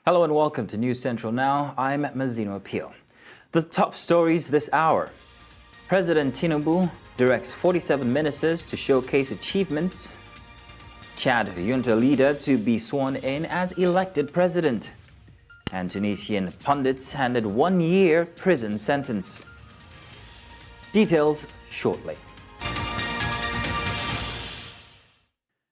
Hello and welcome to News Central Now. I'm Mazino Appeal. The top stories this hour. President Tinubu directs 47 ministers to showcase achievements. Chad junta leader to be sworn in as elected president. And Tunisian pundits handed 1-year prison sentence. Details shortly.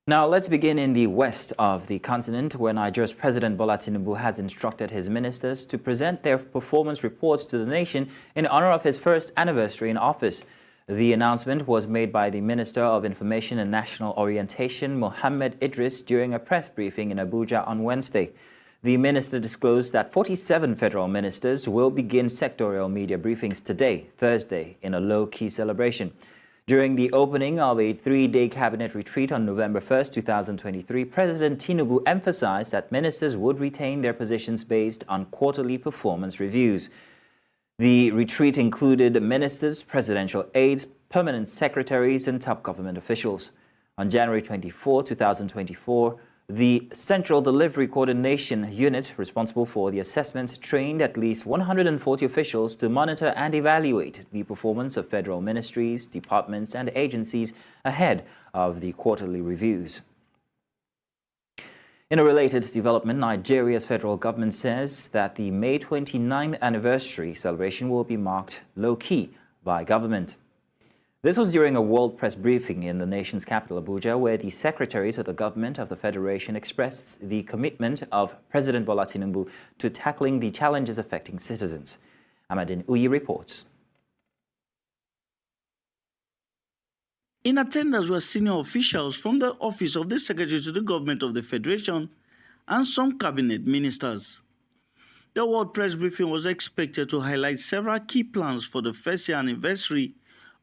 Now, let's begin in the west of the continent, where Nigeria's President Bola Tinubu has instructed his ministers to present their performance reports to the nation in honor of his first anniversary in office. The announcement was made by the Minister of Information and National Orientation, Mohammed Idris, during a press briefing in Abuja on Wednesday. The minister disclosed that 47 federal ministers will begin sectorial media briefings today, Thursday, in a low-key celebration. During the opening of a 3-day cabinet retreat on November 1st, 2023, President Tinubu emphasized that ministers would retain their positions based on quarterly performance reviews. The retreat included ministers, presidential aides, permanent secretaries, and top government officials. On January 24, 2024, the Central Delivery Coordination Unit, responsible for the assessment, trained at least 140 officials to monitor and evaluate the performance of federal ministries, departments, and agencies ahead of the quarterly reviews. In a related development, Nigeria's federal government says that the May 29th anniversary celebration will be marked low-key by government. This was during a world press briefing in the nation's capital, Abuja, where the secretaries of the government of the federation expressed the commitment of President Bola Tinubu to tackling the challenges affecting citizens. Amadine Uyi reports. In attendance were senior officials from the office of the Secretary to the Government of the Federation and some cabinet ministers. The world press briefing was expected to highlight several key plans for the first year anniversary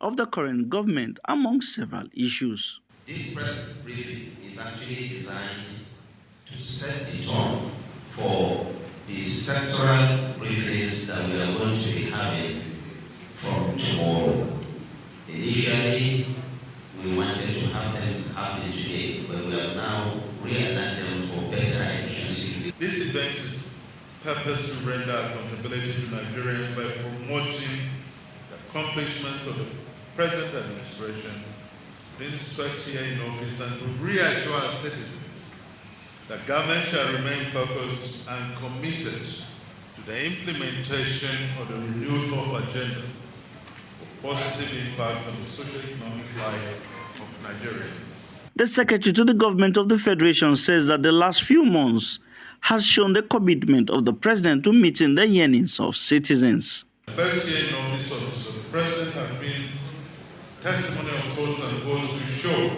of the current government, among several issues. This press briefing is actually designed to set the tone for the sectoral briefings that we are going to be having from tomorrow. Initially, we wanted to have them happen today, but we have now realigned them for better efficiency. This event is purposed to render accountability to Nigerians by promoting the accomplishments of the present administration in its first year in office and to reassure our citizens that government shall remain focused and committed to the implementation of the renewed hope agenda for positive impact on the socio-economic life of Nigerians. The Secretary to the Government of the Federation says that the last few months has shown the commitment of the President to meeting the yearnings of citizens. The first year in office of the President has been testimony of sorts and goes to show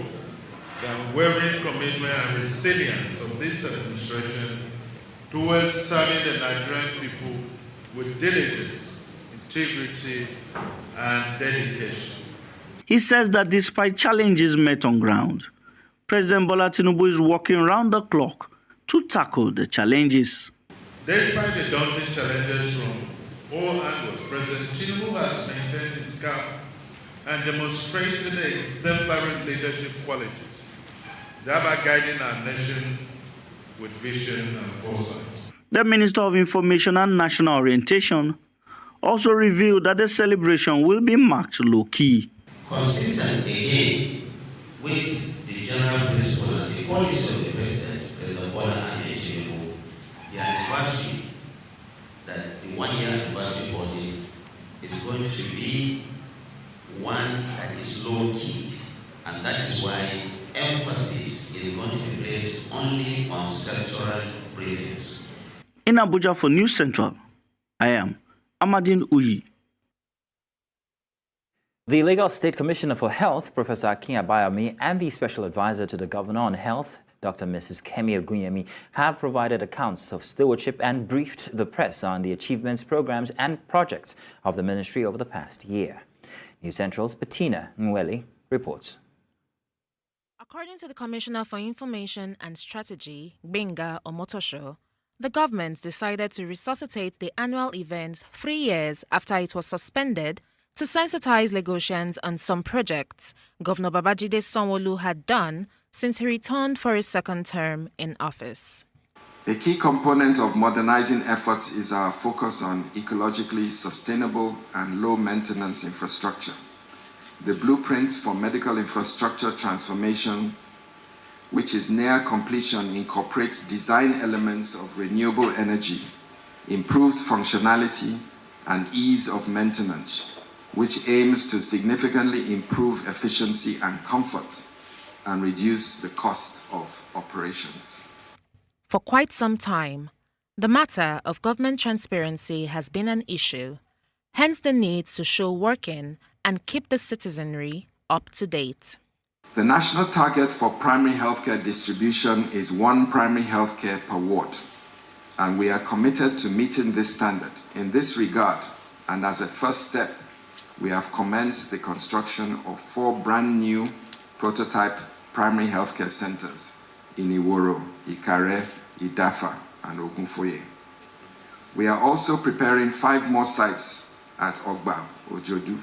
the unwavering commitment and resilience of this administration towards serving the Nigerian people with diligence, integrity, and dedication. He says that despite challenges met on ground, President Bola Tinubu is working round the clock to tackle the challenges. Despite the daunting challenges from all angles, President Tinubu has maintained his calm and demonstrated exemplary leadership qualities, thereby guiding our nation with vision and foresight. The Minister of Information and National Orientation also revealed that the celebration will be marked low-key. Consistent again with the general principle and the policy of the President, President Bola Tinubu, the anniversary, that the 1-year anniversary body is going to be one that is low-key, and that is why emphasis is going to be placed only on sectoral briefings. In Abuja for News Central, I am Amadine Uyi. The Lagos State Commissioner for Health, Professor Akin Abayomi, and the Special Advisor to the Governor on Health, Dr. Mrs. Kemi Ogunyemi, have provided accounts of stewardship and briefed the press on the achievements, programs, and projects of the ministry over the past year. News Central's Bettina Nweli reports. According to the Commissioner for Information and Strategy, Gbenga Omotosho, the government decided to resuscitate the annual event 3 years after it was suspended to sensitize Lagosians on some projects Governor Babajide Sanwo-Olu had done since he returned for his second term in office. A key component of modernizing efforts is our focus on ecologically sustainable and low-maintenance infrastructure. The blueprint for medical infrastructure transformation, which is near completion, incorporates design elements of renewable energy, improved functionality, and ease of maintenance, which aims to significantly improve efficiency and comfort and reduce the cost of operations. For quite some time, the matter of government transparency has been an issue, hence the need to show working and keep the citizenry up to date. The national target for primary healthcare distribution is 1 primary healthcare per ward, and we are committed to meeting this standard. In this regard, and as a first step, we have commenced the construction of 4 brand new prototype primary healthcare centers in Iworo, Ikare, Idafa, and Ogunfoye. We are also preparing 5 more sites at Ogba, Ojodu,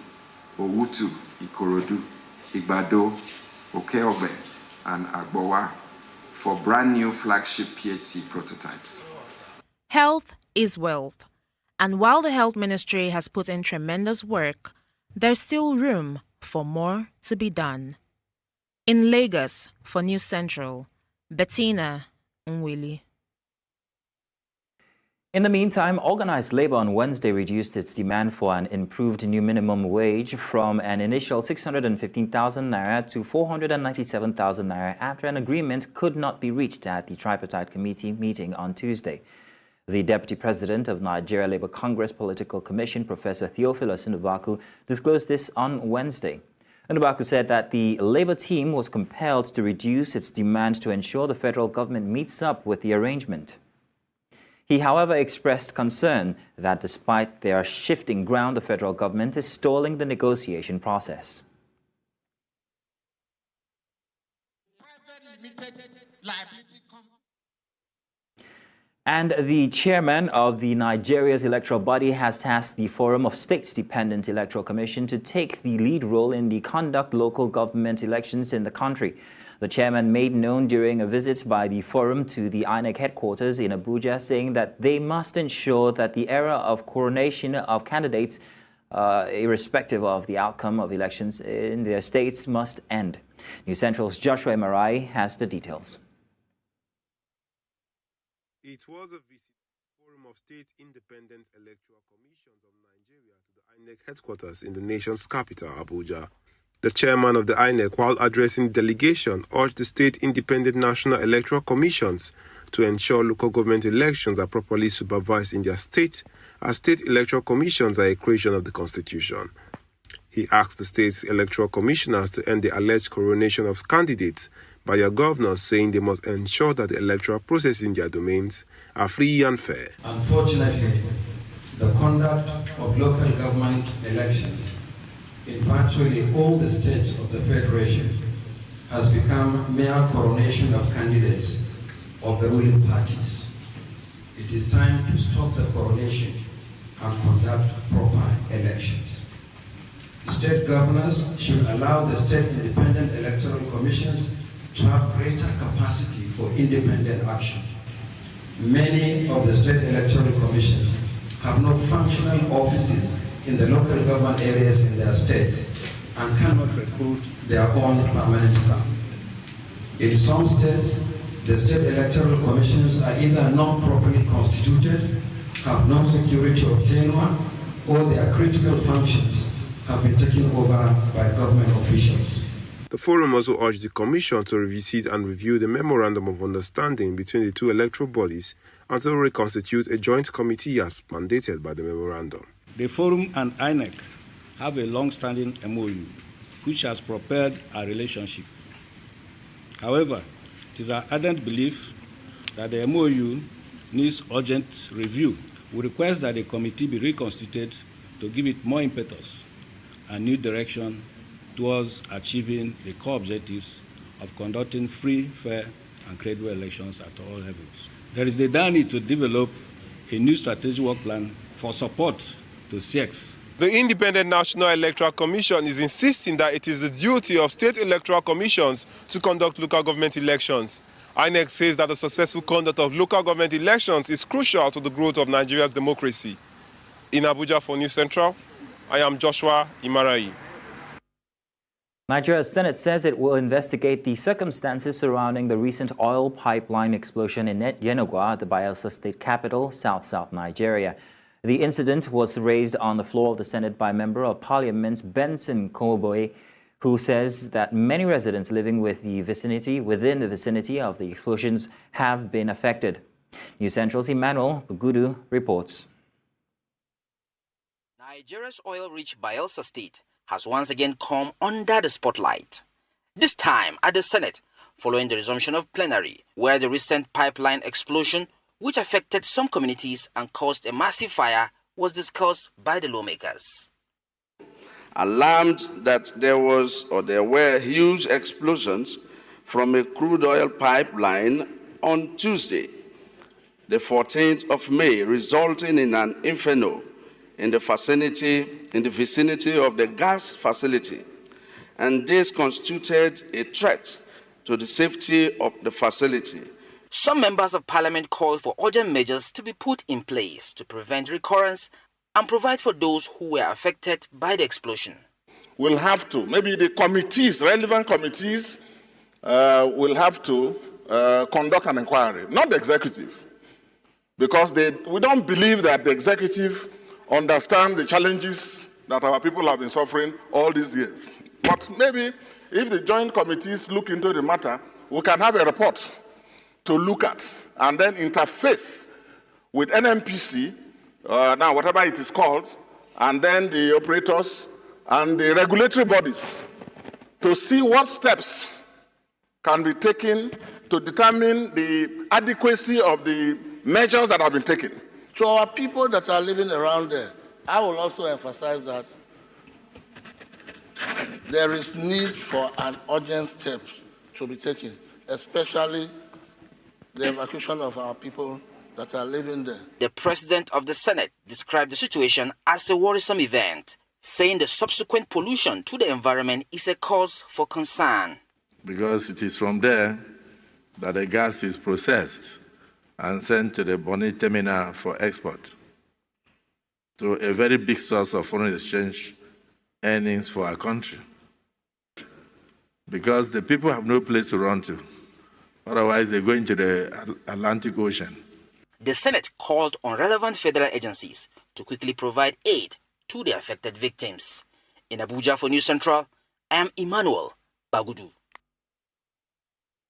Owutu, Ikorodu, Igbado, Okeogbe, and Agbowa for brand new flagship PHC prototypes. Health is wealth, and while the Health Ministry has put in tremendous work, there's still room for more to be done. In Lagos, for News Central, Bettina Nwili. In the meantime, organized labor on Wednesday reduced its demand for an improved new minimum wage from an initial 615,000 naira to 497,000 naira after an agreement could not be reached at the tripartite committee meeting on Tuesday. The Deputy President of Nigeria Labour Congress Political Commission, Professor Theophilus Nubaku, disclosed this on Wednesday. Nubaku said that the Labour team was compelled to reduce its demand to ensure the federal government meets up with the arrangement. He, however, expressed concern that despite their shifting ground, the federal government is stalling the negotiation process. And the chairman of the Nigeria's electoral body has tasked the Forum of States-Dependent Electoral Commission to take the lead role in the conduct local government elections in the country. The chairman made known during a visit by the forum to the INEC headquarters in Abuja, saying that they must ensure that the era of coronation of candidates, irrespective of the outcome of elections in their states, must end. News Central's Joshua Emarai has the details. It was a visit to the Forum of State Independent Electoral Commissions of Nigeria to the INEC headquarters in the nation's capital, Abuja. The chairman of the INEC, while addressing the delegation, urged the state independent national electoral commissions to ensure local government elections are properly supervised in their state, as state electoral commissions are a creation of the Constitution. He asked the state's electoral commissioners to end the alleged coronation of candidates by their governors, saying they must ensure that the electoral processes in their domains are free and fair. Unfortunately, the conduct of local government elections in virtually all the states of the Federation has become mere coronation of candidates of the ruling parties. It is time to stop the coronation and conduct proper elections. State governors should allow the state independent electoral commissions to have greater capacity for independent action. Many of the state electoral commissions have no functional offices in the local government areas in their states and cannot recruit their own permanent staff. In some states, the state electoral commissions are either not properly constituted, have no security of tenure, or their critical functions have been taken over by government officials. The forum also urged the Commission to revisit and review the Memorandum of Understanding between the two electoral bodies and to reconstitute a joint committee as mandated by the memorandum. The Forum and INEC have a long-standing MOU, which has propelled our relationship. However, it is our ardent belief that the MOU needs urgent review. We request that the committee be reconstituted to give it more impetus and new direction towards achieving the core objectives of conducting free, fair, and credible elections at all levels. There is the dire need to develop a new strategic work plan for support to CX. The Independent National Electoral Commission is insisting that it is the duty of state electoral commissions to conduct local government elections. INEC says that the successful conduct of local government elections is crucial to the growth of Nigeria's democracy. In Abuja for News Central, I am Joshua Imarai. Nigeria's Senate says it will investigate the circumstances surrounding the recent oil pipeline explosion in Yenogwa, the Bayelsa state capital, south Nigeria. The incident was raised on the floor of the Senate by Member of Parliament Benson Koboe, who says that many residents living within the vicinity of the explosions have been affected. News Central's Emmanuel Bugudu reports. Nigeria's oil-rich Bayelsa state has once again come under the spotlight. This time at the Senate, following the resumption of plenary, where the recent pipeline explosion, which affected some communities and caused a massive fire, was discussed by the lawmakers. Alarmed that there were huge explosions from a crude oil pipeline on Tuesday, the 14th of May, resulting in an inferno in the vicinity of the gas facility, and this constituted a threat to the safety of the facility. Some members of parliament called for urgent measures to be put in place to prevent recurrence and provide for those who were affected by the explosion. We'll have to, maybe the committees, relevant committees, will have to conduct an inquiry, not the executive, because we don't believe that the executive understands the challenges that our people have been suffering all these years. But maybe if the joint committees look into the matter, we can have a report to look at and then interface with NMPC, now whatever it is called, and then the operators and the regulatory bodies to see what steps can be taken to determine the adequacy of the measures that have been taken. To our people that are living around there, I will also emphasize that there is need for an urgent step to be taken, especially the evacuation of our people that are living there. The President of the Senate described the situation as a worrisome event, saying the subsequent pollution to the environment is a cause for concern. Because it is from there that the gas is processed and sent to the Bonny terminal for export, to a very big source of foreign exchange earnings for our country. Because the people have no place to run to. Otherwise, they go into the Atlantic Ocean. The Senate called on relevant federal agencies to quickly provide aid to the affected victims. In Abuja for News Central, I am Emmanuel Bagudu.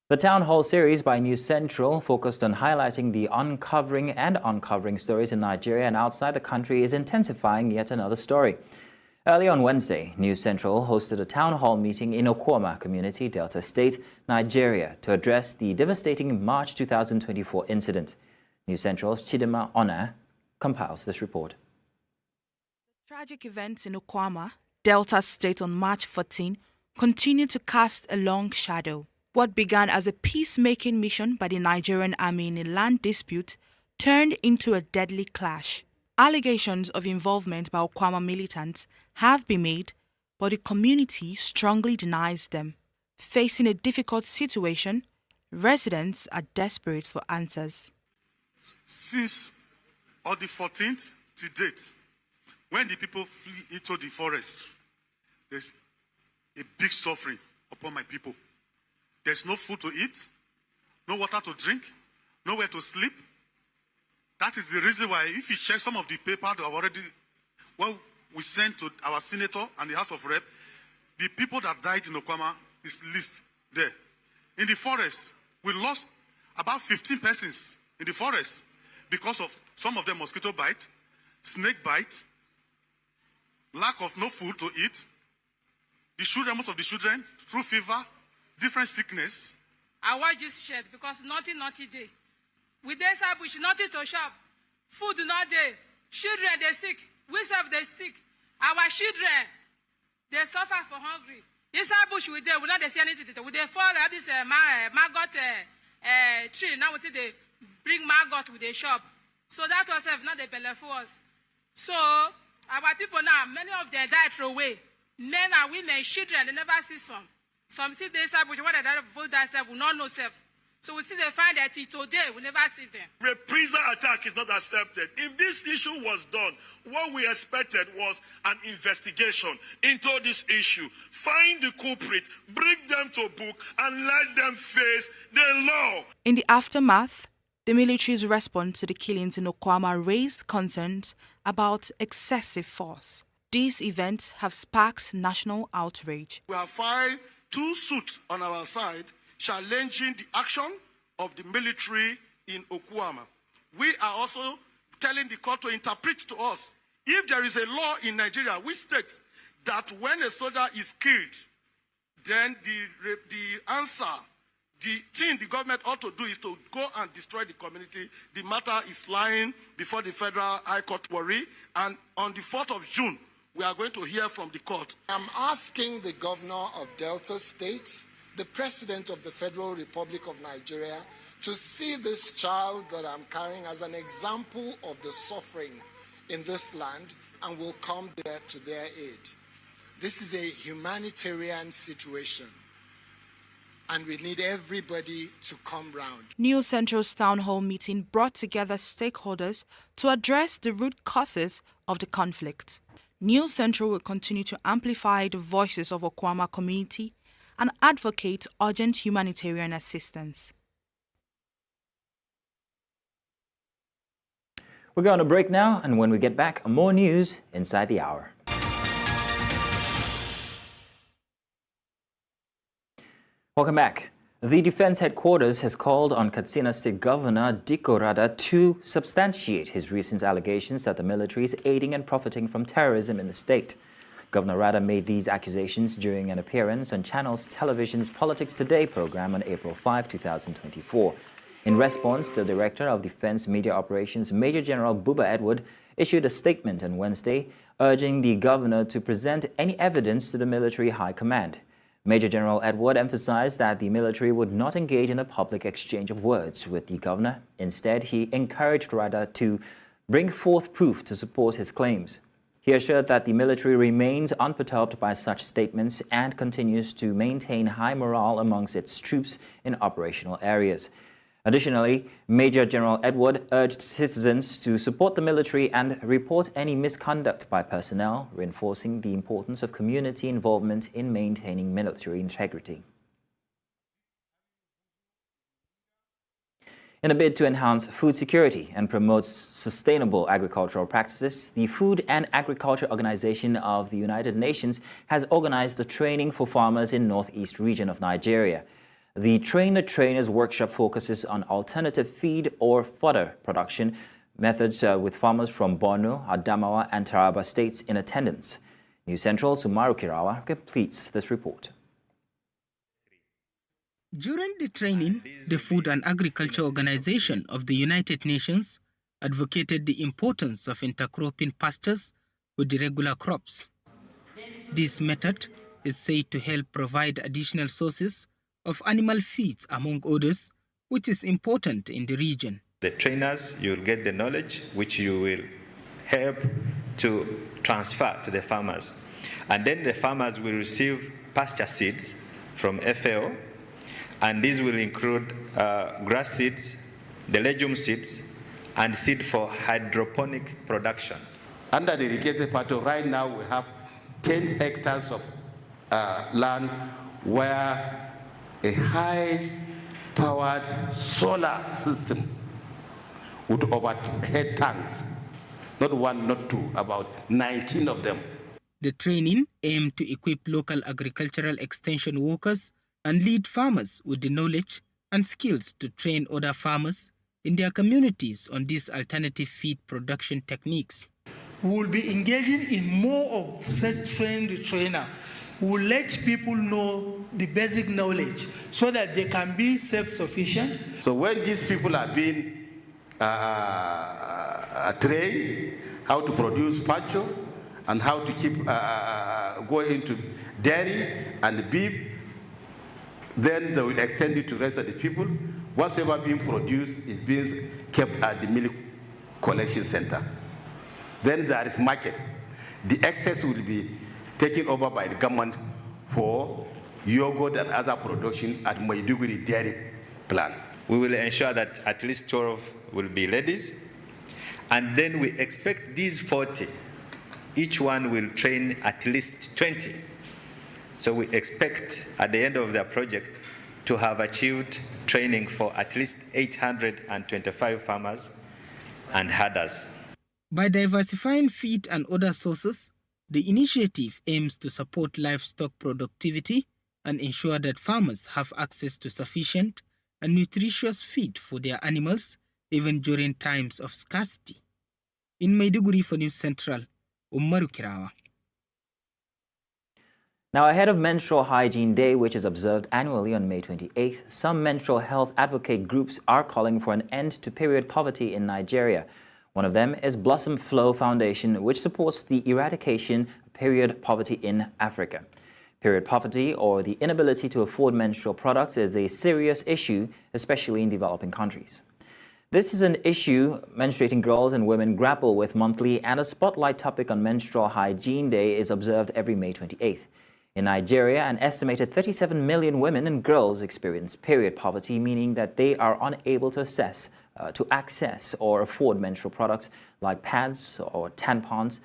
The Town Hall series by News Central, focused on highlighting the uncovering stories in Nigeria and outside the country, is intensifying yet another story. Early on Wednesday, News Central hosted a town hall meeting in Okoma community, Delta State, Nigeria, to address the devastating March 2024 incident. News Central's Chidima Ona compiles this report. The tragic events in Okoma, Delta State on March 14 continue to cast a long shadow. What began as a peacemaking mission by the Nigerian army in a land dispute turned into a deadly clash. Allegations of involvement by Okama militants have been made, but the community strongly denies them. Facing a difficult situation, residents are desperate for answers. Since on the 14th to date, when the people flee into the forest, there's a big suffering upon my people. There's no food to eat, no water to drink, nowhere to sleep. That is the reason why, if you check some of the paper that we sent to our senator and the House of Rep, the people that died in Okama is listed there. In the forest, we lost about 15 persons in the forest because of some of them mosquito bite, snake bite, lack of no food to eat. The children, most of the children, through fever, different sickness. I watch this shirt because nothing day. We dey bush, nothing to shop. Food not there. Children they sick. We serve they sick. Our children they suffer for hungry. Inside bush we there, we not see anything. We dey fall at this maggot tree. Now we they bring maggot with the shop. So that was not the belly for us. So our people now, many of them died throw away. Men and women, children, they never see some. Some see they say, but what they vote that self will not know self. So we see they find that today, we never see them. Reprisal attack is not accepted. If this issue was done, what we expected was an investigation into this issue. Find the culprits, bring them to book, and let them face the law. In the aftermath, the military's response to the killings in Okoma raised concerns about excessive force. These events have sparked national outrage. We have filed 2 suits on our side challenging the action of the military in Okoma. We are also telling the court to interpret to us if there is a law in Nigeria which states that when a soldier is killed, then the answer, the thing the government ought to do is to go and destroy the community. The matter is lying before the Federal High Court Warri, and on the 4th of June, we are going to hear from the court. I'm asking the governor of Delta State, the president of the Federal Republic of Nigeria, to see this child that I'm carrying as an example of the suffering in this land and will come there to their aid. This is a humanitarian situation, and we need everybody to come round. New Central's town hall meeting brought together stakeholders to address the root causes of the conflict. New Central will continue to amplify the voices of Okoma community and advocate urgent humanitarian assistance. We're going to break now, and when we get back, more news inside the hour. Welcome back. The Defense Headquarters has called on Katsina State Governor Dikko Rada to substantiate his recent allegations that the military is aiding and profiting from terrorism in the state. Governor Rada made these accusations during an appearance on Channels Television's Politics Today program on April 5, 2024. In response, the Director of Defense Media Operations, Major General Buba Edward, issued a statement on Wednesday urging the governor to present any evidence to the military high command. Major General Edward emphasized that the military would not engage in a public exchange of words with the governor. Instead, he encouraged Rada to bring forth proof to support his claims. He assured that the military remains unperturbed by such statements and continues to maintain high morale amongst its troops in operational areas. Additionally, Major General Edward urged citizens to support the military and report any misconduct by personnel, reinforcing the importance of community involvement in maintaining military integrity. In a bid to enhance food security and promote sustainable agricultural practices, the Food and Agriculture Organization of the United Nations has organized a training for farmers in northeast region of Nigeria. The Train the Trainers workshop focuses on alternative feed or fodder production methods with farmers from Borno, Adamawa and Taraba states in attendance. News Central's Umaru Kirawa completes this report. During the training, the Food and Agriculture Organization of the United Nations advocated the importance of intercropping pastures with the regular crops. This method is said to help provide additional sources of animal feeds, among others, which is important in the region. The trainers, you'll get the knowledge which you will help to transfer to the farmers. And then the farmers will receive pasture seeds from FAO, and these will include grass seeds, the legume seeds, and seed for hydroponic production. Under the irrigated plateau, right now we have 10 hectares of land where a high-powered solar system would overhead tanks, not one, not two, about 19 of them. The training aimed to equip local agricultural extension workers and lead farmers with the knowledge and skills to train other farmers in their communities on these alternative feed production techniques. We will be engaging in more of such train the trainer. We will let people know the basic knowledge so that they can be self-sufficient. So when these people are being trained how to produce pasture and how to keep going into dairy and beef, then they will extend it to the rest of the people. Whatever being produced is being kept at the milk collection center. Then there is market. The excess will be taken over by the government for yogurt and other production at Maiduguri dairy plant. We will ensure that at least 12 will be ladies. And then we expect these 40, each one will train at least 20. So we expect at the end of the project to have achieved training for at least 825 farmers and herders. By diversifying feed and other sources, the initiative aims to support livestock productivity and ensure that farmers have access to sufficient and nutritious feed for their animals, even during times of scarcity. In Maiduguri for News Central, Umaru Kirawa. Now, ahead of Menstrual Hygiene Day, which is observed annually on May 28th, some menstrual health advocate groups are calling for an end to period poverty in Nigeria. One of them is Blossom Flow Foundation, which supports the eradication of period poverty in Africa. Period poverty, or the inability to afford menstrual products, is a serious issue, especially in developing countries. This is an issue menstruating girls and women grapple with monthly, and a spotlight topic on Menstrual Hygiene Day is observed every May 28th. In Nigeria, an estimated 37 million women and girls experience period poverty, meaning that they are unable to access or afford menstrual products like pads or tampons,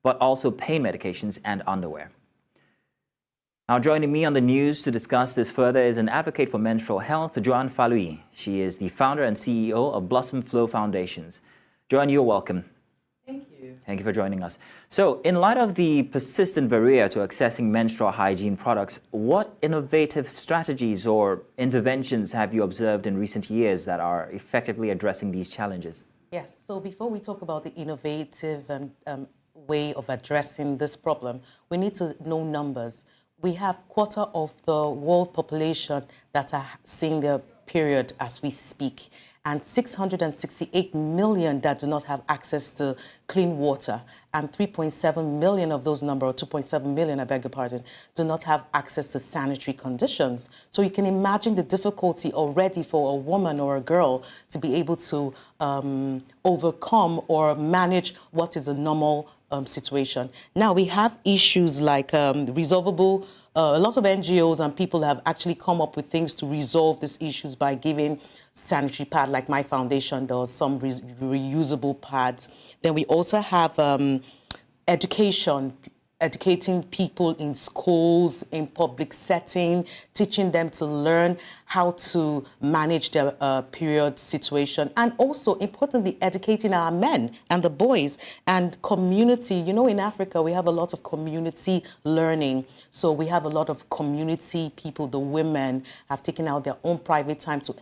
but also pain medications and underwear. Now, joining me on the news to discuss this further is an advocate for menstrual health, Joanne Falui. She is the founder and CEO of Blossom Flow Foundations. Joanne, you're welcome. Thank you. Thank you for joining us. So, in light of the persistent barrier to accessing menstrual hygiene products, what innovative strategies or interventions have you observed in recent years that are effectively addressing these challenges? Yes, so before we talk about the innovative way of addressing this problem, we need to know numbers. We have a quarter of the world population that are seeing their period as we speak, and 668 million that do not have access to clean water, and 3.7 million of those number, or 2.7 million, I beg your pardon, do not have access to sanitary conditions. So you can imagine the difficulty already for a woman or a girl to be able to overcome or manage what is a normal situation. Now we have issues like resolvable. A lot of NGOs and people have actually come up with things to resolve these issues by giving sanitary pad, like my foundation does, some reusable pads. Then we also have educating people in schools, in public setting, teaching them to learn how to manage their period situation, and also, importantly, educating our men and the boys and community. You know, in Africa, we have a lot of community learning. So we have a lot of community people. The women have taken out their own private time to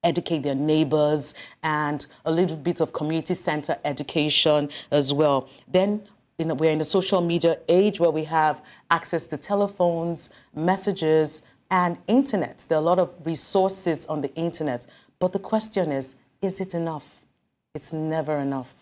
educate their neighbors, and a little bit of community center education as well. Then we're in the social media age where we have access to telephones, messages, and internet. There are a lot of resources on the internet. But the question is it enough? It's never enough.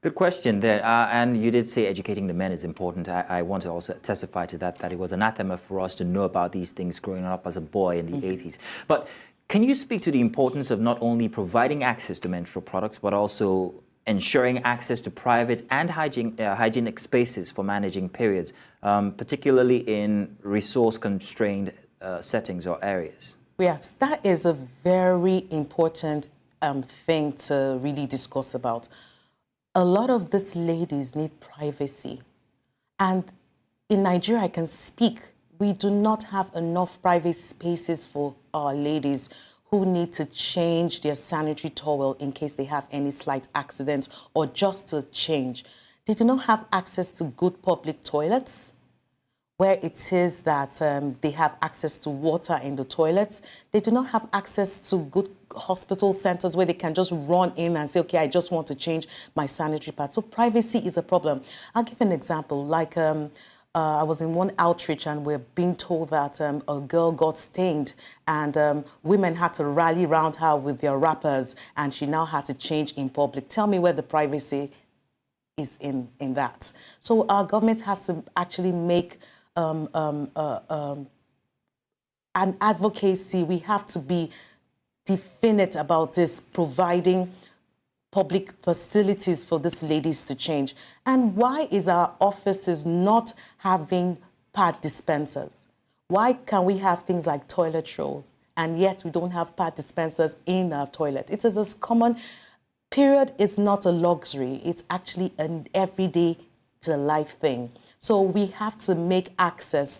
Good question there. And you did say educating the men is important. I want to also testify to that it was anathema for us to know about these things growing up as a boy in the 80s. But can you speak to the importance of not only providing access to menstrual products, but also ensuring access to private and hygienic spaces for managing periods, particularly in resource-constrained settings or areas? Yes, that is a very important thing to really discuss about. A lot of these ladies need privacy. And in Nigeria, I can speak, we do not have enough private spaces for our ladies who need to change their sanitary towel in case they have any slight accidents or just to change. They do not have access to good public toilets where it is that they have access to water in the toilets. They do not have access to good hospital centers where they can just run in and say, okay, I just want to change my sanitary pad. So privacy is a problem. I'll give an example. Like I was in one outreach and we're being told that a girl got stained and women had to rally around her with their wrappers and she now had to change in public. Tell me where the privacy is in that. So our government has to actually make an advocacy. We have to be definite about this, providing public facilities for these ladies to change. And why is our offices not having pad dispensers? Why can't we have things like toilet rolls and yet we don't have pad dispensers in our toilet. It is as common. Period is not a luxury. It's actually an everyday to life thing. So we have to make access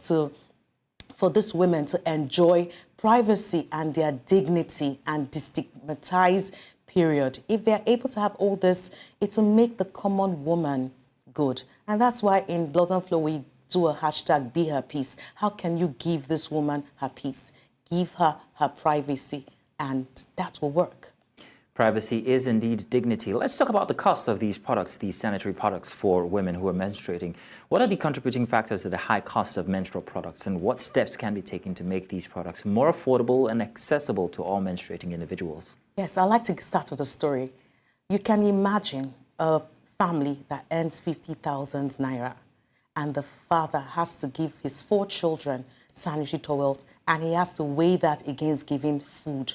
for these women to enjoy privacy and their dignity and destigmatize period. If they're able to have all this, it will make the common woman good. And that's why in Blood and Flow we do a hashtag, Be Her Peace. How can you give this woman her peace? Give her her privacy, and that will work. Privacy is indeed dignity. Let's talk about the cost of these products, these sanitary products for women who are menstruating. What are the contributing factors to the high cost of menstrual products, and what steps can be taken to make these products more affordable and accessible to all menstruating individuals? Yes, I'd like to start with a story. You can imagine a family that earns 50,000 naira, and the father has to give his 4 children sanitary towels, and he has to weigh that against giving food.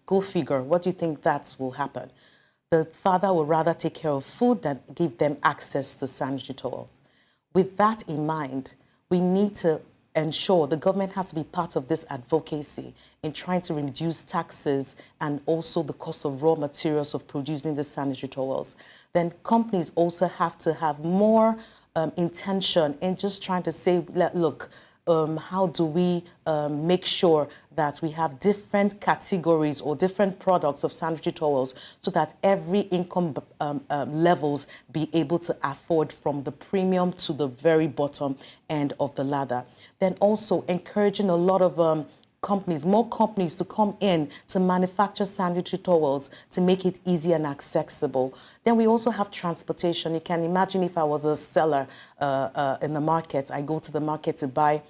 Go figure, what do you think that will happen? The father will rather take care of food than give them access to sanitary towels. With that in mind, we need to ensure the government has to be part of this advocacy in trying to reduce taxes and also the cost of raw materials of producing the sanitary towels. Then companies also have to have more intention in just trying to say, look, how do we make sure that we have different categories or different products of sanitary towels so that every income levels be able to afford from the premium to the very bottom end of the ladder. Then also encouraging a lot of more companies to come in to manufacture sanitary towels to make it easy and accessible. Then we also have transportation. You can imagine if I was a seller in the market, I go to the market to buy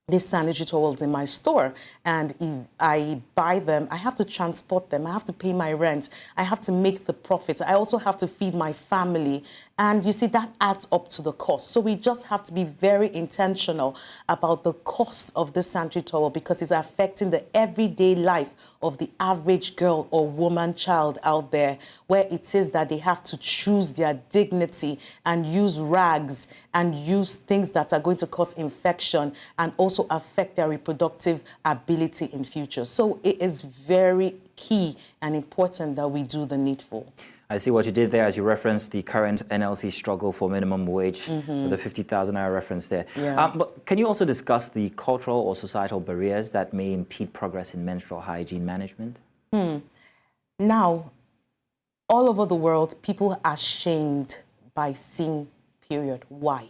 these sanitary towels in my store, and if I buy them, I have to transport them, I have to pay my rent, I have to make the profits, I also have to feed my family, and you see that adds up to the cost. So we just have to be very intentional about the cost of this sanitary towel because it's affecting the everyday life of the average girl or woman child out there, where it says that they have to choose their dignity and use rags and use things that are going to cause infection and also affect their reproductive ability in future. So it is very key and important that we do the needful. I see what you did there as you referenced the current NLC struggle for minimum wage, with the 50,000 naira reference there. Yeah. But can you also discuss the cultural or societal barriers that may impede progress in menstrual hygiene management? Now, all over the world, people are shamed by seeing period. Why?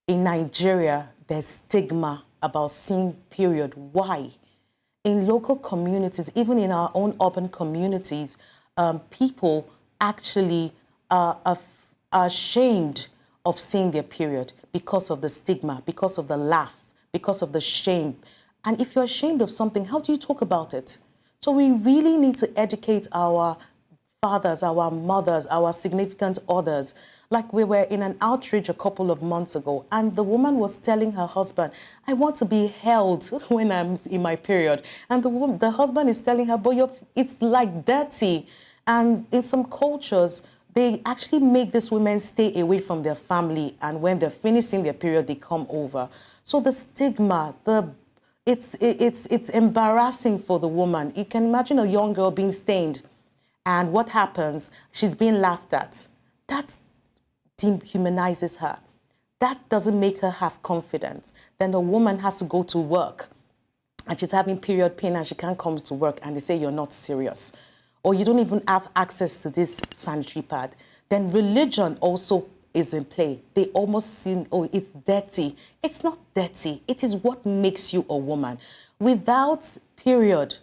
In Nigeria, there's stigma about seeing period. Why? In local communities, even in our own urban communities, people actually are ashamed of seeing their period because of the stigma, because of the laugh, because of the shame. And if you're ashamed of something, how do you talk about it? So we really need to educate our fathers, our mothers, our significant others. Like we were in an outreach a couple of months ago, and the woman was telling her husband, I want to be held when I'm in my period. And the husband is telling her, but it's like dirty. And in some cultures, they actually make these women stay away from their family, and when they're finishing their period, they come over. So the stigma, it's embarrassing for the woman. You can imagine a young girl being stained, and what happens? She's being laughed at. That dehumanizes her. That doesn't make her have confidence. Then the woman has to go to work, and she's having period pain, and she can't come to work, and they say you're not serious, or you don't even have access to this sanitary pad. Then religion also is in play. They almost see, oh, it's dirty. It's not dirty. It is what makes you a woman. Without period,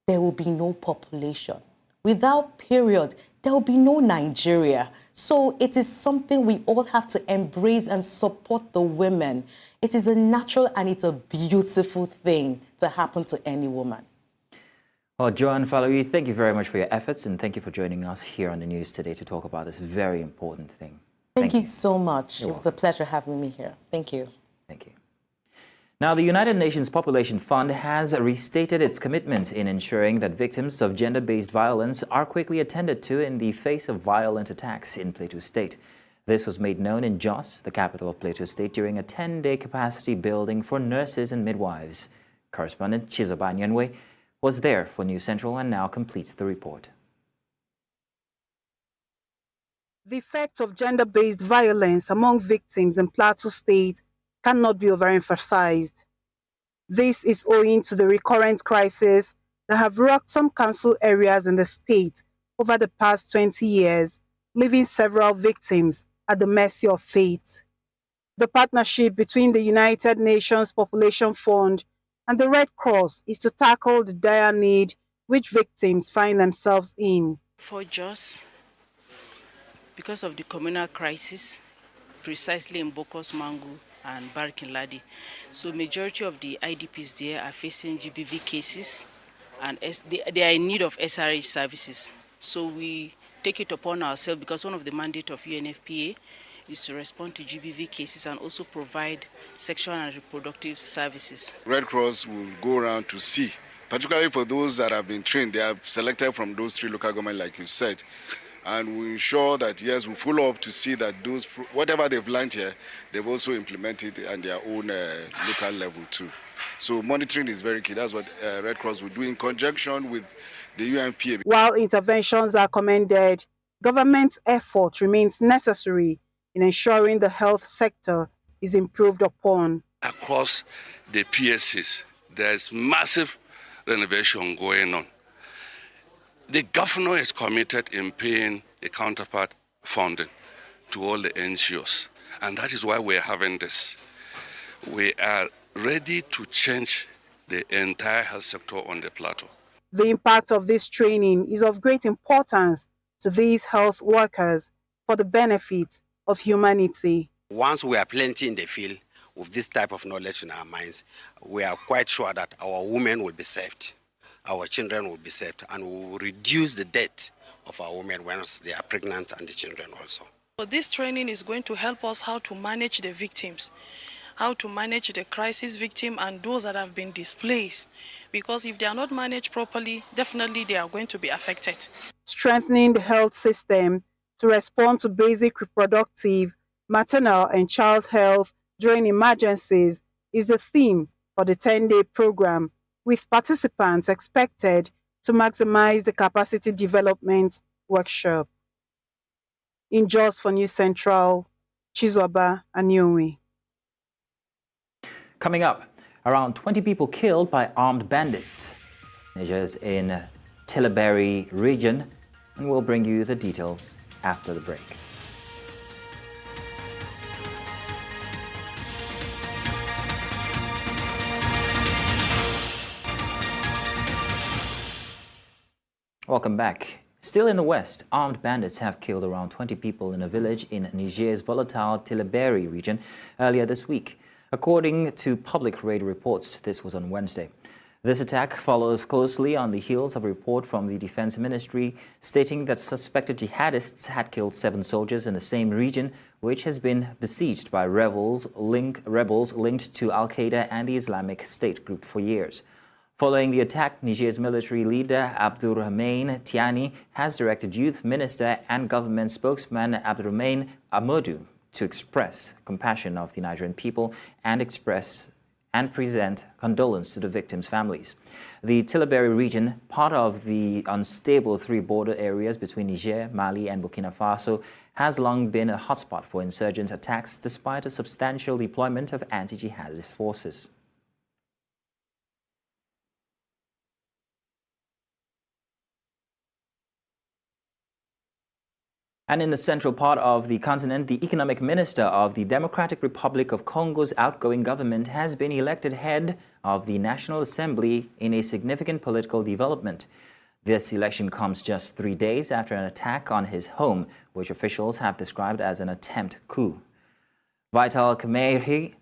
there will be no population. Without period, there will be no Nigeria. So it is something we all have to embrace and support the women. It is a natural and it's a beautiful thing to happen to any woman. Well, Joanne Faloyi, thank you very much for your efforts, and thank you for joining us here on the news today to talk about this very important thing. Thank you so much. You're It was a pleasure having me here. Thank you. Thank you. Now, the United Nations Population Fund has restated its commitment in ensuring that victims of gender-based violence are quickly attended to in the face of violent attacks in Plateau State. This was made known in Jos, the capital of Plateau State, during a 10-day capacity building for nurses and midwives. Correspondent Chizoba Nyenwe was there for News Central and now completes the report. The effect of gender-based violence among victims in Plateau State cannot be overemphasized. This is owing to the recurrent crises that have rocked some council areas in the state over the past 20 years, leaving several victims at the mercy of fate. The partnership between the United Nations Population Fund and the Red Cross is to tackle the dire need which victims find themselves in. For Jos, because of the communal crisis, precisely in Bokos Mangu and Barkin Ladi. So majority of the IDPs there are facing GBV cases and they are in need of SRH services. So we take it upon ourselves because one of the mandate of UNFPA is to respond to GBV cases and also provide sexual and reproductive services. Red Cross will go around to see, particularly for those that have been trained. They are selected from those 3 local governments, like you said. And we ensure that, yes, we follow up to see that those, whatever they've learned here, they've also implemented it on their own local level too. So monitoring is very key. That's what Red Cross will do in conjunction with the UNFPA. While interventions are commended, government's effort remains necessary in ensuring the health sector is improved upon. Across the PSCs, there's massive renovation going on. The governor is committed in paying a counterpart funding to all the NGOs, and that is why we're having this. We are ready to change the entire health sector on the plateau. The impact of this training is of great importance to these health workers for the benefit of humanity. Once we are plenty in the field with this type of knowledge in our minds, we are quite sure that our women will be saved. Our children will be saved, and we will reduce the death of our women once they are pregnant and the children also. So this training is going to help us how to manage the victims, how to manage the crisis victim and those that have been displaced. Because if they are not managed properly, definitely they are going to be affected. Strengthening the health system to respond to basic reproductive, maternal and child health during emergencies is the theme for the 10-day program, with participants expected to maximize the capacity development workshop. In Jos for News Central, Chizoba Anyowe. Coming up, around 20 people killed by armed bandits. Niger's in Tilaberi region, and we'll bring you the details after the break. Welcome back. Still in the west, armed bandits have killed around 20 people in a village in Niger's volatile Tilaberi region earlier this week. According to public radio reports, this was on Wednesday. This attack follows closely on the heels of a report from the Defense Ministry stating that suspected jihadists had killed 7 soldiers in the same region, which has been besieged by rebels linked to Al-Qaeda and the Islamic State group for years. Following the attack, Niger's military leader Abdurrahman Tiani has directed Youth Minister and government spokesman Abdurrahman Amadou to express compassion of the Nigerian people and present condolence to the victims' families. The Tilaberi region, part of the unstable 3 border areas between Niger, Mali and Burkina Faso, has long been a hotspot for insurgent attacks despite a substantial deployment of anti-jihadist forces. And in the central part of the continent, the economic minister of the Democratic Republic of Congo's outgoing government has been elected head of the National Assembly in a significant political development. This election comes just 3 days after an attack on his home, which officials have described as an attempt coup. Vital Kamerhe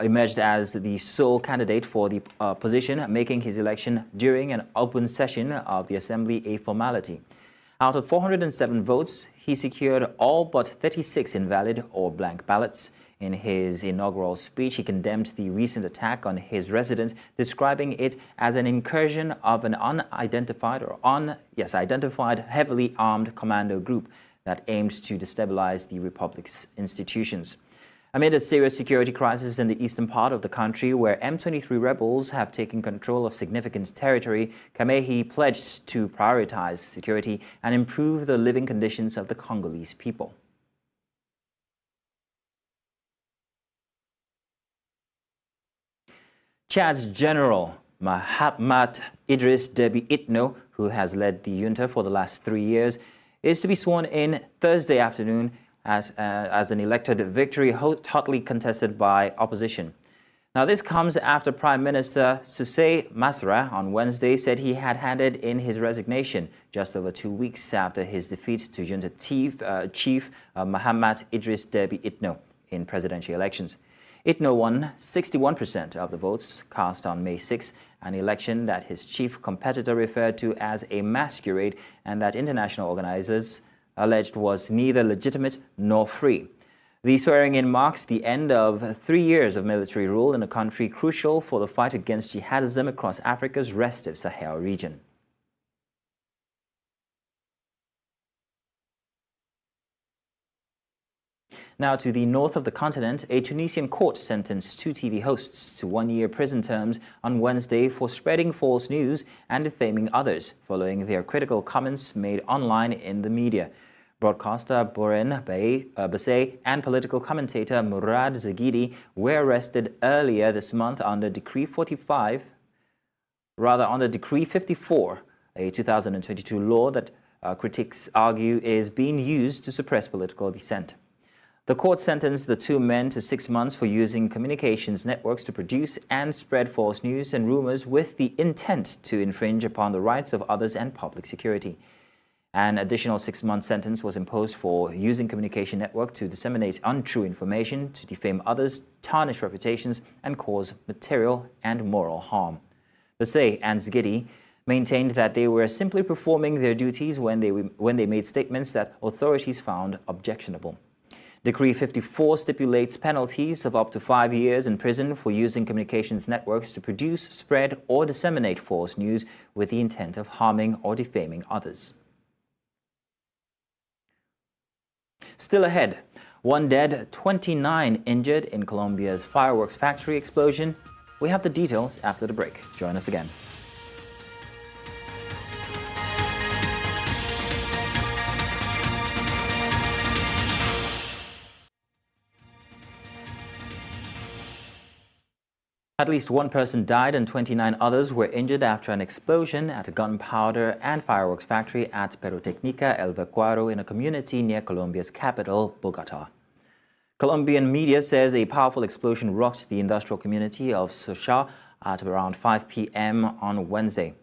emerged as the sole candidate for the position, making his election during an open session of the Assembly a formality. Out of 407 votes, he secured all but 36 invalid or blank ballots. In his inaugural speech, he condemned the recent attack on his residence, describing it as an incursion of an identified heavily armed commando group that aims to destabilize the republic's institutions. Amid a serious security crisis in the eastern part of the country, where M23 rebels have taken control of significant territory, Kamehi pledged to prioritize security and improve the living conditions of the Congolese people. Chad's General Mahamat Idris Deby Itno, who has led the junta for the last 3 years, is to be sworn in Thursday afternoon as an elected victory hotly contested by opposition. Now, this comes after Prime Minister Sousey Masra on Wednesday said he had handed in his resignation just over 2 weeks after his defeat to junta chief Mahamat Idris Deby Itno in presidential elections. Itno won 61% of the votes cast on May 6, an election that his chief competitor referred to as a masquerade and that international organizers alleged was neither legitimate nor free. The swearing-in marks the end of 3 years of military rule in a country crucial for the fight against jihadism across Africa's restive Sahel region. Now to the north of the continent, a Tunisian court sentenced 2 TV hosts to 1-year prison terms on Wednesday for spreading false news and defaming others, following their critical comments made online in the media. Broadcaster Boren Bassey and political commentator Murad Zagidi were arrested earlier this month under Decree 54, a 2022 law that critics argue is being used to suppress political dissent. The court sentenced the 2 men to 6 months for using communications networks to produce and spread false news and rumors with the intent to infringe upon the rights of others and public security. An additional 6-month sentence was imposed for using communication network to disseminate untrue information, to defame others, tarnish reputations, and cause material and moral harm. Bassey and Zgidi maintained that they were simply performing their duties when they made statements that authorities found objectionable. Decree 54 stipulates penalties of up to 5 years in prison for using communications networks to produce, spread, or disseminate false news with the intent of harming or defaming others. Still ahead, 1 dead, 29 injured in Colombia's fireworks factory explosion. We have the details after the break. Join us again. At least 1 person died and 29 others were injured after an explosion at a gunpowder and fireworks factory at Pirotecnica El Vacuaro in a community near Colombia's capital, Bogotá. Colombian media says a powerful explosion rocked the industrial community of Sochaux at around 5 p.m. on Wednesday.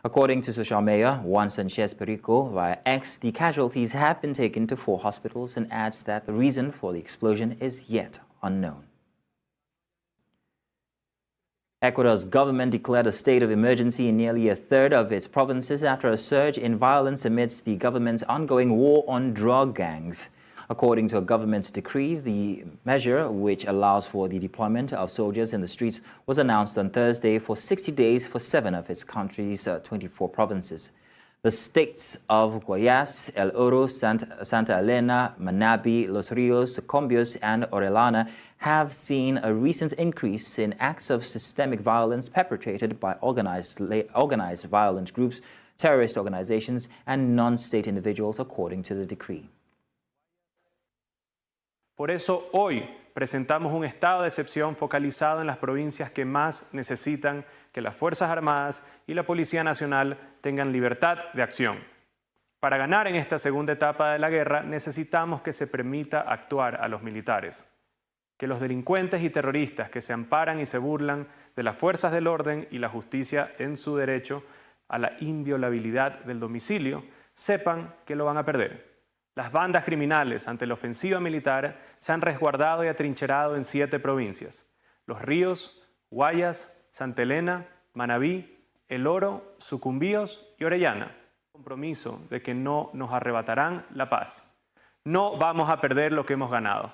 According to Sochaux Mayor Juan Sanchez Perico via X, the casualties have been taken to 4 hospitals and adds that the reason for the explosion is yet unknown. Ecuador's government declared a state of emergency in nearly a third of its provinces after a surge in violence amidst the government's ongoing war on drug gangs. According to a government decree, the measure, which allows for the deployment of soldiers in the streets, was announced on Thursday for 60 days for 7 of its country's 24 provinces. The states of Guayas, El Oro, Santa Elena, Manabi, Los Rios, Combios, and Orellana have seen a recent increase in acts of systemic violence perpetrated by organized violent groups, terrorist organizations, and non-state individuals, according to the decree. Por eso, hoy presentamos un estado de excepción focalizado en las provincias que más necesitan que las Fuerzas Armadas y la Policía Nacional tengan libertad de acción. Para ganar en esta segunda etapa de la guerra, necesitamos que se permita actuar a los militares. Que los delincuentes y terroristas que se amparan y se burlan de las fuerzas del orden y la justicia en su derecho a la inviolabilidad del domicilio, sepan que lo van a perder. Las bandas criminales ante la ofensiva militar se han resguardado y atrincherado en 7 provincias: Los Ríos, Guayas, Santa Elena, Manabí, El Oro, Sucumbíos y Orellana. Compromiso de que no nos arrebatarán la paz. No vamos a perder lo que hemos ganado.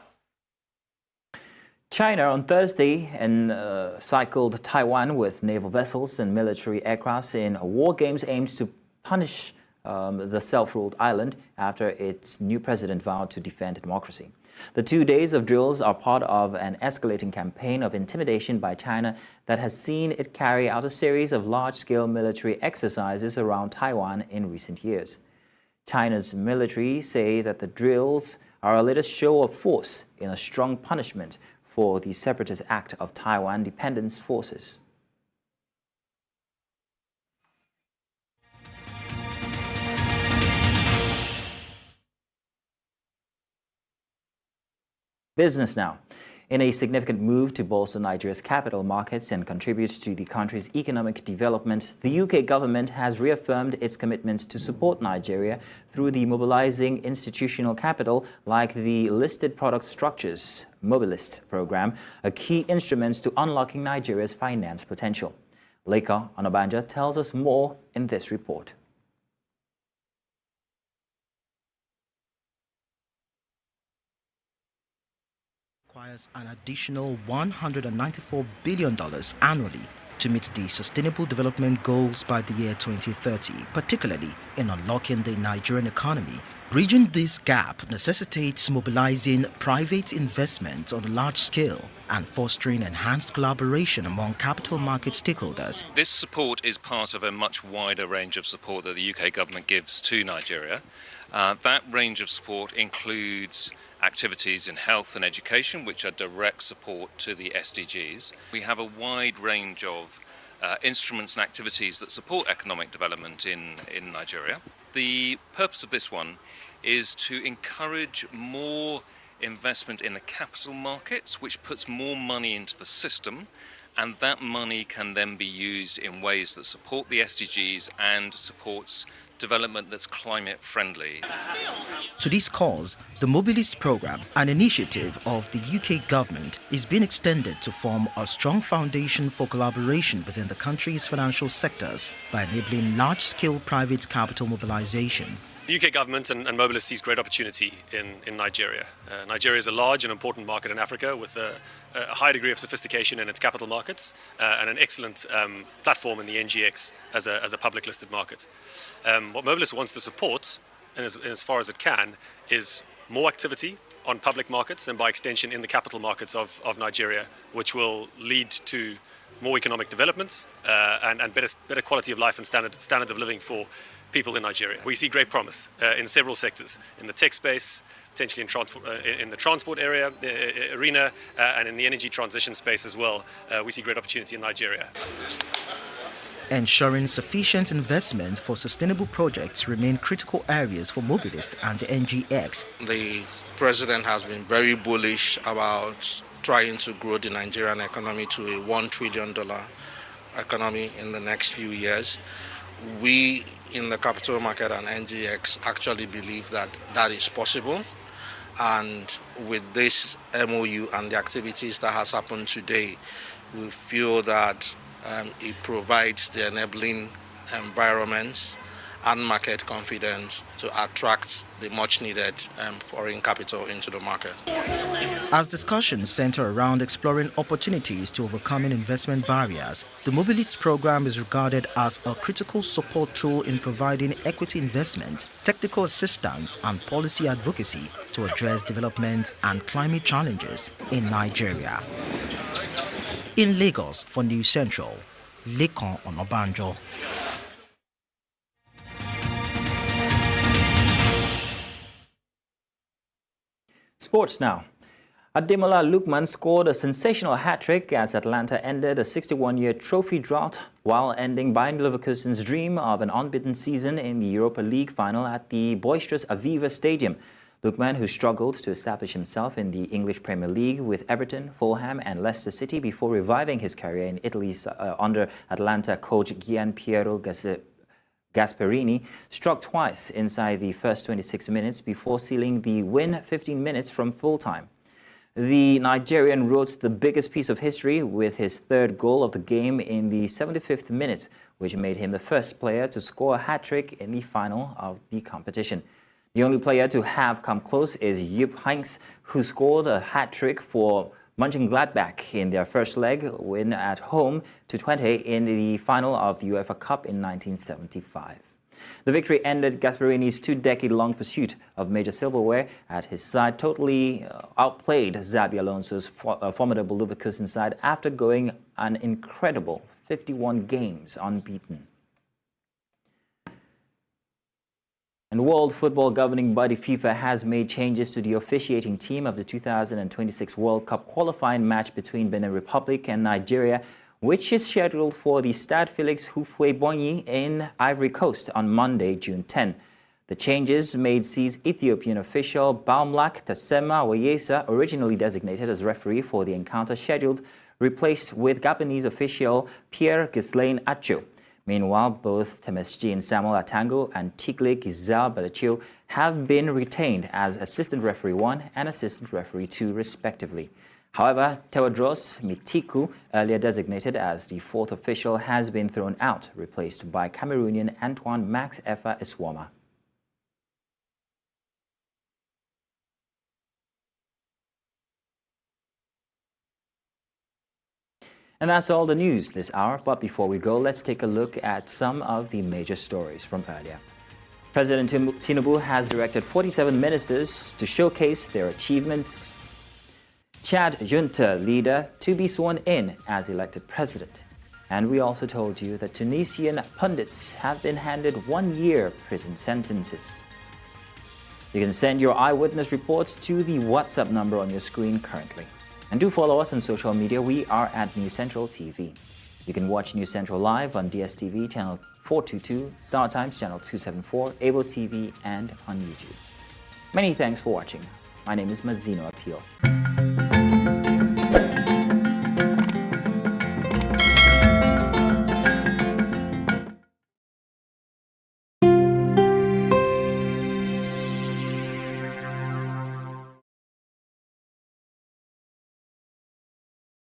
China on Thursday encircled Taiwan with naval vessels and military aircrafts in war games aimed to punish the self-ruled island after its new president vowed to defend democracy. The 2 days of drills are part of an escalating campaign of intimidation by China that has seen it carry out a series of large-scale military exercises around Taiwan in recent years. China's military say that the drills are a latest show of force in a strong punishment for the separatist act of Taiwan Dependence Forces. Business now. In a significant move to bolster Nigeria's capital markets and contribute to the country's economic development, the UK government has reaffirmed its commitment to support Nigeria through the mobilizing institutional capital like the Listed Product Structures Mobilist program, a key instrument to unlocking Nigeria's finance potential. Leka Onobanja tells us more in this report. Requires an additional $194 billion annually to meet the Sustainable Development Goals by the year 2030, particularly in unlocking the Nigerian economy. Bridging this gap necessitates mobilizing private investment on a large scale and fostering enhanced collaboration among capital market stakeholders. This support is part of a much wider range of support that the UK government gives to Nigeria. That range of support includes activities in health and education, which are direct support to the SDGs. We have a wide range of instruments and activities that support economic development in Nigeria. The purpose of this one is to encourage more investment in the capital markets, which puts more money into the system, and that money can then be used in ways that support the SDGs and supports development that's climate friendly. To this cause, the Mobilist program, an initiative of the UK government, is being extended to form a strong foundation for collaboration within the country's financial sectors by enabling large-scale private capital mobilization. The UK government and Mobilist sees great opportunity in Nigeria. Nigeria is a large and important market in Africa with a high degree of sophistication in its capital markets and an excellent platform in the NGX as a public listed market. What Mobilist wants to support, and as far as it can, is more activity on public markets and by extension in the capital markets of Nigeria, which will lead to more economic development and better quality of life and standards of living for people in Nigeria. We see great promise in several sectors, in the tech space, potentially in the transport area, the arena, and in the energy transition space as well. We see great opportunity in Nigeria. Ensuring sufficient investment for sustainable projects remain critical areas for Mobilist and the NGX. The president has been very bullish about trying to grow the Nigerian economy to a $1 trillion economy in the next few years. We in the capital market and NGX actually believe that that is possible, and with this MOU and the activities that has happened today, we feel that it provides the enabling environments and market confidence to attract the much needed foreign capital into the market. As discussions center around exploring opportunities to overcoming investment barriers, the Mobilist program is regarded as a critical support tool in providing equity investment, technical assistance, and policy advocacy to address development and climate challenges in Nigeria. In Lagos for News Central, Leka Onobanja. Sports now. Ademola Lookman scored a sensational hat-trick as Atlanta ended a 61-year trophy drought while ending Bayern Leverkusen's dream of an unbeaten season in the Europa League final at the boisterous Aviva Stadium. Lookman, who struggled to establish himself in the English Premier League with Everton, Fulham and Leicester City before reviving his career in Italy's under Atlanta coach Gianpiero Gasperini, struck twice inside the first 26 minutes before sealing the win 15 minutes from full-time. The Nigerian wrote the biggest piece of history with his third goal of the game in the 75th minute, which made him the first player to score a hat-trick in the final of the competition. The only player to have come close is Jupp Heynckes, who scored a hat-trick for Mönchengladbach in their first leg win at home to 20 in the final of the UEFA Cup in 1975. The victory ended Gasparini's two-decade-long pursuit of major silverware. At his side, totally outplayed Xabi Alonso's formidable Leverkusen side after going an incredible 51 games unbeaten. And World Football Governing Body FIFA has made changes to the officiating team of the 2026 World Cup qualifying match between Benin Republic and Nigeria, which is scheduled for the Stade Felix Houphouët-Boigny in Ivory Coast on Monday, June 10. The changes made sees Ethiopian official Baumlak Tassema Wayesa, originally designated as referee for the encounter scheduled, replaced with Gabonese official Pierre Ghislaine Acho. Meanwhile, both Temesgene Samuel Atango and Tigre Gizal Balacho have been retained as Assistant Referee 1 and Assistant Referee 2, respectively. However, Tewodros Mitiku, earlier designated as the fourth official, has been thrown out, replaced by Cameroonian Antoine Max Effa Iswama. And that's all the news this hour. But before we go, let's take a look at some of the major stories from earlier. President Tinubu has directed 47 ministers to showcase their achievements. Chad junta leader to be sworn in as elected president. And we also told you that Tunisian pundits have been handed 1-year prison sentences. You can send your eyewitness reports to the WhatsApp number on your screen currently. And do follow us on social media. We are at News Central TV. You can watch News Central live on DSTV channel 422, Star Times channel 274, Able TV, and on YouTube. Many thanks for watching. My name is Mazino Appeal.